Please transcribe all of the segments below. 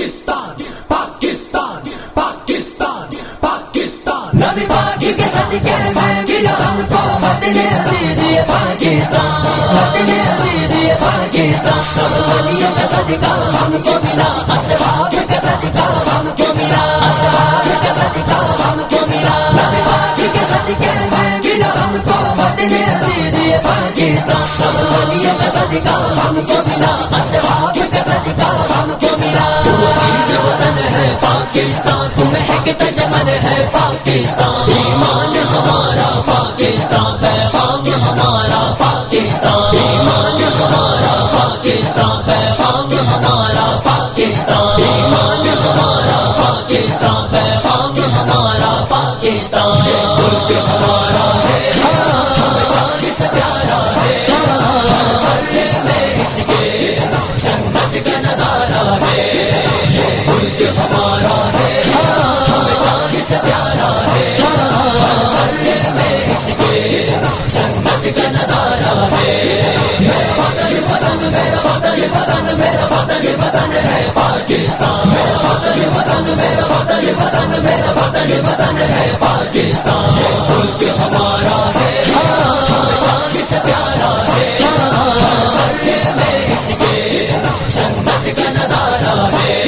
پاکستان پاکستان پاکستان پاکستان نبی پاکی کے صدقے میں ملا ہم کو وطن عزیز یہ پاکستان، وطن عزیز یہ پاکستان. سب ولیوں کا صدقہ ہم کو ملا، اصحاب کا صدقہ ہم کو ملا، اصحاب کا صدقہ ہم کو ملا. نبی پاکی کے صدقے میں ملا ہم کو وطن عزیز یہ پاکستان. سب ولیوں کا صدقہ ہم کو ملا، اصحاب کا صدقہ ہم کو ملا. تو عزیز وطن ہے پاکستان، تو مہکتا چمن ہے پاکستان. ایمان ہمارا پاکستان، پیغام ہمارا پاکستان. ایمان ہمارا پاکستان، پیغام ہمارا پاکستان. ایمان ہمارا پاکستان، پیغام ہمارا پاکستان. یہ ملک ہمارا ہے، ہمیں جان سے پیارا ہے. ہر ذرے میں اس کے جنت کا نظارہ ہے. یہ ملک ہمارا ہے، ہمیں جان سے پیارا ہے. ہر ذرے میں اس کے جنت کا نظارہ ہے. میرا وطن وطن، میرا وطن وطن، میرا وطن وطن ہے پاکستان. میرا وطن وطن، میرا وطن وطن، میرا وطن وطن ہے پاکستان. یہ ملک ہمارا ہے، ہمیں جان سے پیارا ہے. ہر ذرے میں اس کے جنت کا نظارہ ہے.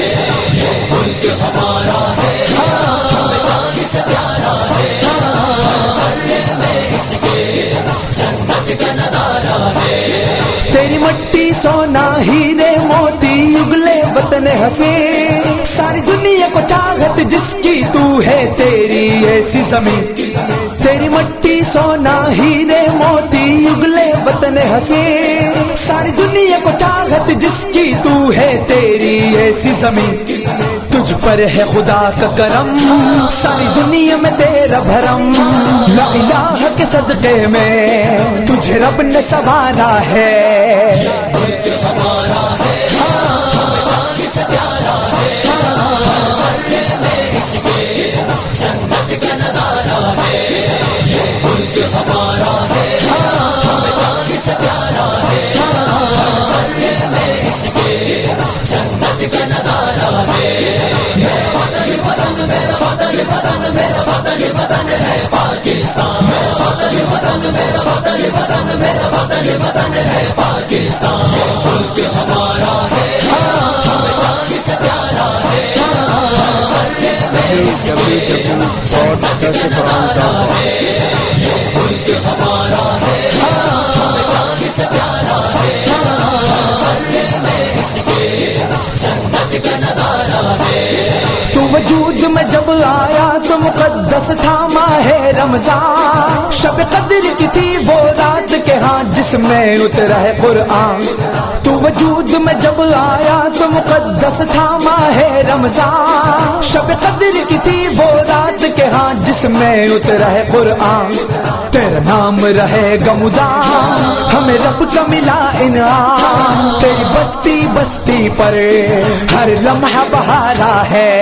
یہ ملک ہمارا ہے، ہمیں جان سے پیارا ہے. ہر ذرے میں اس کے جنت کا نظارہ ہے. تیری مٹی سونا ہیرے موتی اگلے وطن ہنسے، ساری دنیا کو چاہت جس کی تو ہے تیری ایسی زمین. تیری مٹی سونا ہیرے موتی اگلے وطن ہنسے، ساری دنیا کو چاہت جس کی تو ہے تیری ایسی زمین. تجھ پر ہے خدا کا کرم، ساری دنیا میں تیرا بھرم. لا الہ کے صدقے میں تجھے رب نے سنوارا ہے. ملک ہمارا ہے، ہمیں جان سے پیارا ہے. ہر ذرے میں اس کے جنت کا نظارہ ہے. یہ ملک ہمارا ہے، ہمیں جان سے پیارا ہے. ہر ذرے میں اس کے جنت کا نظارہ ہے. میرا وطن وطن، میرا وطن وطن، میرا وطن وطن ہے پاکستان. میرا وطن وطن، میرا وطن وطن، میرا وطن وطن ہے پاکستان. یہ ملک ہمارا ہے، ہمیں جان سے پیارا ہے. ہر ذرے میں اس کے جنت کا نظارہ ہے. یہ ملک ہمارا ہے، ہمیں جان سے پیارا ہے. ہر ذرے میں اس کے جنت کا نظارہ ہے. تو وجود میں جب آیا تو مقدس تھا ماہ رمضان. شب قدر کی تھی وہ رات کے ہاں جس میں اترا ہے قرآن. تو وجود میں جب آیا تو مقدس تھا ماہ رمضان. شب قدر کی تھی وہ رات کے ہاں جس میں اترا ہے قرآن. تیرا نام رہے گا مدام، ہمیں رب کا ملا انعام. تیری بستی بستی پر ہر لمحہ بہارا ہے.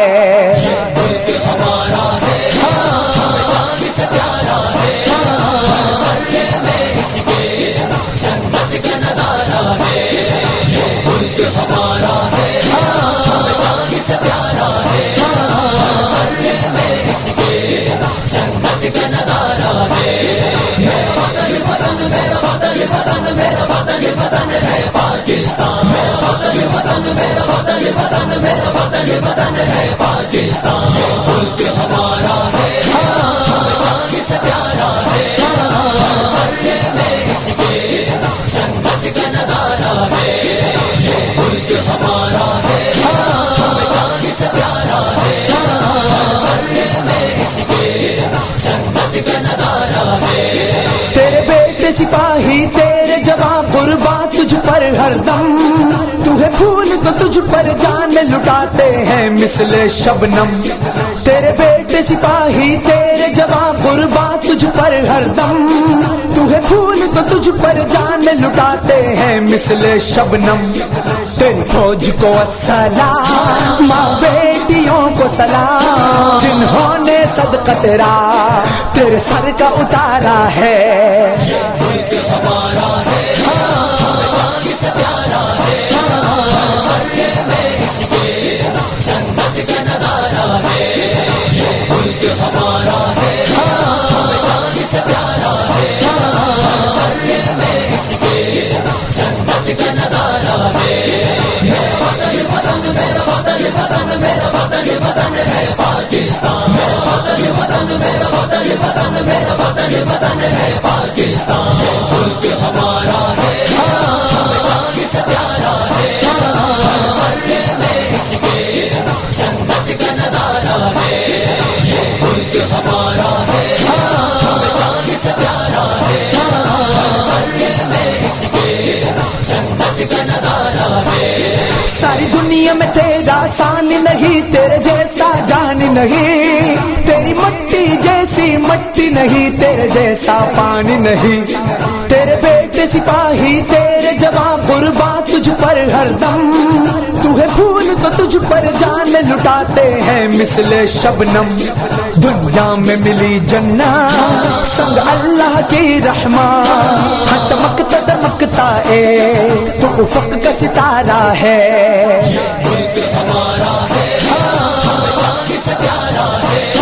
ملک ہمارا ہے، ہمیں جان سے پیارا ہے. ہر ذرے میں اس کے جنت کا نظارہ ہے. یہ ملک ہمارا ہے، ہمیں جان سے پیارا ہے. ہر ذرے میں اس کے جنت کا نظارہ ہے. میرا وطن وطن، میرا وطن وطن، میرا وطن وطن ہے پاکستان. میرا وطن وطن، میرا وطن وطن، میرا وطن وطن ہے پاکستان. یہ ملک ہمارا ہے، ہمیں جان سے پیارا ہے. ہر ذرے میں اس کے جنت کا نظارہ ہے. یہ ملک ہمارا ہے، ہمیں جان سے پیارا ہے. ہر ذرے میں اس کے جنت کا نظارہ ہے. تیرے بیٹے سپاہی تیرے جوان قربان تجھ پر ہر دم. تو ہے پھول تو تجھ پر جان لٹاتے ہیں مثل شبنم. تیرے بیٹے سپاہی تیرے جوان قربان تجھ پر ہر دم. تو ہے پھول تو تجھ پر جان لٹاتے ہیں مثل شبنم. تیری فوج کو السلام، ماں بیٹیوں کو سلام، جنہوں نے صدقہ تیرے سر کا اتارا ہے. یہ ملک ہمارا ہے، ہمیں جان سے پیارا ہے. ہر ذرے میں اس کے جنت کا نظارہ ہے، یہ ملک ہمارا ہے، ہمیں جان سے پیارا ہے، ذرے میں اس کے جنت کا نظارہ ہے، میرا وطن وطن میرا وطن وطن میرا وطن وطن ہے پاکستان، میرا وطن وطن میرا وطن وطن میرا وطن وطن ہے پاکستان، یہ ملک ہمارا ہے، ہمیں جان سے پیارا ہے، ذرے میں اس کے جنت کا نظارہ ہے، یہ ملک ہمارا ہے، ہمیں جان سے پیارا ہے، ذرے میں اس کے جنت کا نظارہ ہے، ساری دنیا میں تیرا سان نہیں، تیرے جیسا جان نہیں، تیری مٹی جیسی مٹی نہیں، تیرے جیسا پانی نہیں، تیرے بیٹے سپاہی تیرے جوان قربان تجھ پر ہر دم، تو ہے پھول تو تجھ پر جان لٹاتے ہیں مثل شبنم، دنیا میں ملی جنت سنگ اللہ کی رحمت، ہاں چمکتا دمکتا تو افق کا ستارہ ہے، ملک ہمارا ہے، ہمیں جان سے پیارا ہے،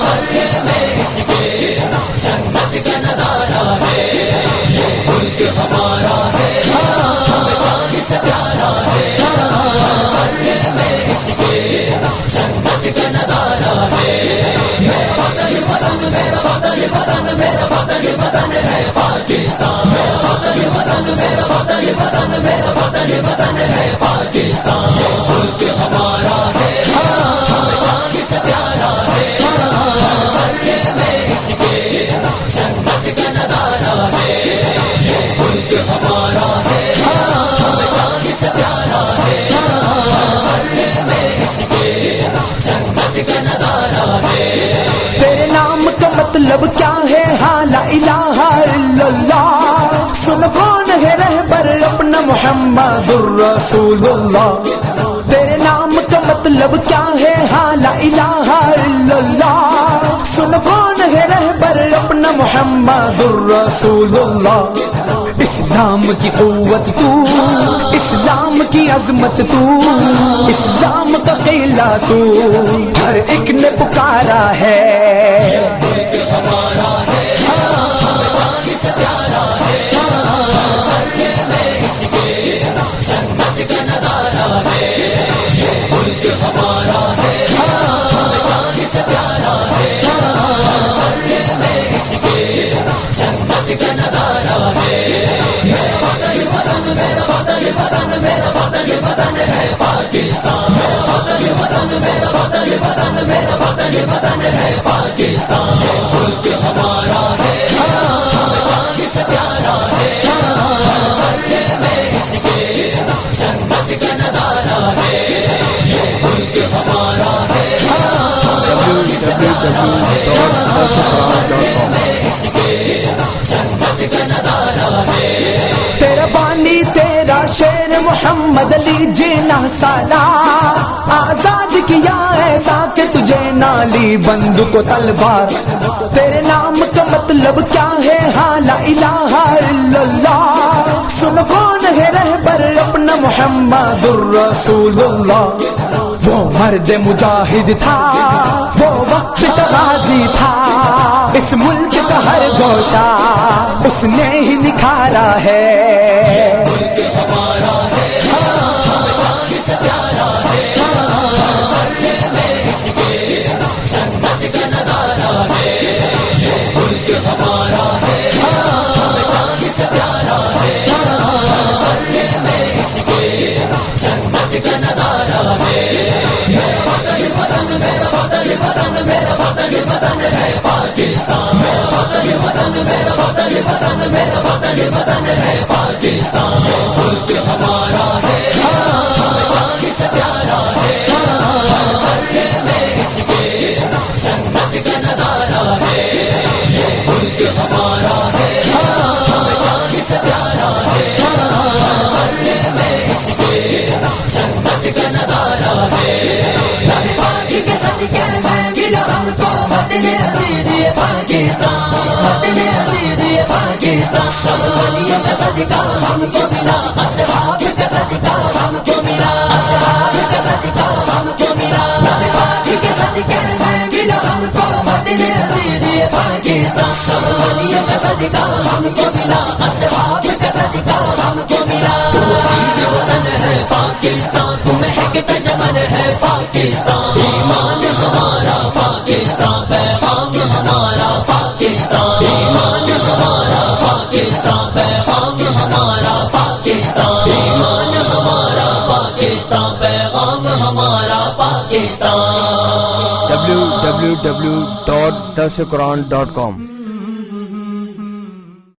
ذرے میں اس کے جنت کا نظارہ ہے، یہ ملک ہمارا ہے، ہمیں جان سے پیارا ہے، ذرے میں اس کے جنت کا نظارہ ہے، میرا وطن وطن میرا وطن وطن میرا وطن وطن ہے پاکستان، میرا وطن وطن میرا وطن وطن میرا وطن وطن ہے پاکستان، یہ ملک ہمارا ہے، ہمیں جان سے پیارا ہے، ذرے میں اس کے جنت کا نظارہ ہے، یہ ملک ہمارا ہے، ہمیں جان سے پیارا ہے، ذرے میں اس کے جنت کا نظارہ ہے، تیرے نام کا مطلب کیا ہے، ہاں لا الہ الا اللہ، سن کون ہے رہبر اپنا محمد الرسول اللہ، تیرے نام کا مطلب کیا ہے، ہاں لا الہ الا اللہ، سن کون ہے رہبر اپنا محمد الرسول اللہ، اسلام کی قوت تو، اسلام کی عظمت تو، اسلام کا قلعہ تو، ہر ایک نے پکارا ہے، ملک ہمارا ہے، ہمیں جان سے پیارا ہے، ذرے میں اس کے جنت کا نظارہ ہے، یہ ملک ہمارا ہے، ہمیں جان سے پیارا ہے، ذرے میں اس کے جنت کا نظارہ ہے، میرا وطن وطن میرا وطن وطن میرا وطن وطن ہے پاکستان، میرا وطن وطن میرا وطن وطن میرا وطن وطن ہے پاکستان، یہ ملک ہمارا ہے، ہمیں جان سے پیارا ہے، ذرے میں اس کے جنت کا نظارہ ہے، یہ ملک ہمارا ہے، ہمیں جان سے پیارا ہے، ذرے میں اس کے جنت کا نظارہ ہے، تیرا بانی تیرا شیر محمد علی جینا سالا، آزاد کیا ایسا کہ تجھے نالی بندوق و تلوار، تیرے نام کا مطلب کیا ہے، ہاں لا الہ الا اللہ، سن کون ہے رہبر اپنا محمد الرسول اللہ، وہ مرد مجاہد تھا، وہ وقت کا غازی تھا، اس ملک کا ہر گوشہ اس نے ہی نکھارا ہے، ملک ہمارا ہے، ہمیں جان سے پیارا ہے، ذرے میں اس کے جنت کا نظارہ ہے، یہ ملک ہمارا ہے، ہمیں جان سے پیارا ہے، ذرے میں اس کے جنت کا نظارہ ہے، میرا وطن وطن میرا وطن وطن میرا وطن وطن ہے پاکستان، میرا وطن وطن میرا وطن وطن میرا وطن وطن ہے پاکستان، یہ ملک ہمارا ہے، ہمیں جان سے پیارا ہے، ذرے میں اس کے جنت کا نظارہ ہے، یہ ملک ہمارا ہے، ہمیں جان سے پیارا ہے، ذرے میں اس کے جنت کا نظارہ ہے، نبی پاک کے صدقے میں ملا ہم کو وطن عزیز یہ پاکستان، وطن عزیز یہ پاکستان، سب ولیوں کا صدقہ ہم کو ملا، اصحاب کا صدقہ ہم کو ملا، اصحاب کا صدقہ ہم کو ملا، پاکستان سب ولیوں کا صدقہ ہم کو ملا اصحاب کا صدقہ ہم کو ملا تو عزیز وطن ہے پاکستان تو مہکتا چمن ہے پاکستان ایمان ہمارا پاکستان پیغام ہمارا پاکستان ایمان ہمارا پاکستان پیغام ہمارا پاکستان ایمان ہمارا پاکستان پیغام ہمارا پاکستان www.darsequran.com